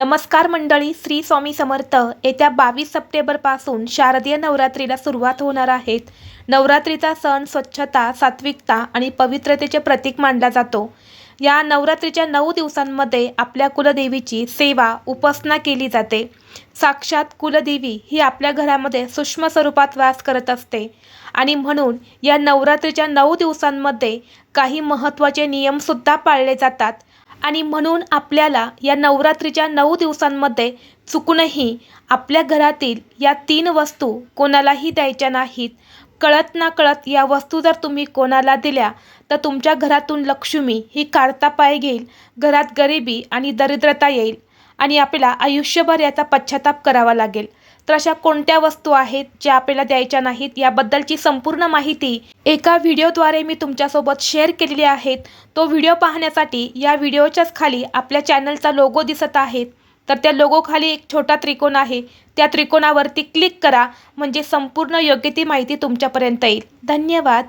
नमस्कार मंडळी, श्री स्वामी समर्थ. येत्या 22 सप्टेंबरपासून शारदीय नवरात्रीला सुरुवात होणार आहेत. नवरात्रीचा सण स्वच्छता, सात्विकता आणि पवित्रतेचे प्रतीक मानला जातो. या नवरात्रीच्या 9 दिवसांमध्ये आपल्या कुलदेवीची सेवा, उपासना केली जाते. साक्षात कुलदेवी ही आपल्या घरामध्ये सूक्ष्म स्वरूपात वास करत असते आणि म्हणून या नवरात्रीच्या 9 दिवसांमध्ये काही महत्त्वाचे नियमसुद्धा पाळले जातात. आणि म्हणून आपल्याला या नवरात्रीच्या 9 दिवसांमध्ये चुकूनही आपल्या घरातील या 3 वस्तू कोणालाही द्यायच्या नाहीत. कळत ना कळत या वस्तू जर तुम्ही कोणाला दिल्या तर तुमच्या घरातून लक्ष्मी ही काढता पाय घेईल, घरात गरिबी आणि दरिद्रता येईल आणि आपल्याला आयुष्यभर याचा पश्चाताप करावा लागेल. तर अशा कोणत्या वस्तू आहेत ज्या आपल्याला द्यायच्या नाहीत याबद्दलची संपूर्ण माहिती एका व्हिडिओद्वारे मी तुमच्यासोबत शेअर केलेली आहे. तो व्हिडिओ पाहण्यासाठी या व्हिडिओच्याच खाली आपल्या चॅनलचा लोगो दिसत आहे, तर त्या लोगो खाली एक छोटा त्रिकोण आहे, त्या त्रिकोणावरती क्लिक करा म्हणजे संपूर्ण योग्य ती माहिती तुमच्यापर्यंत येईल. धन्यवाद.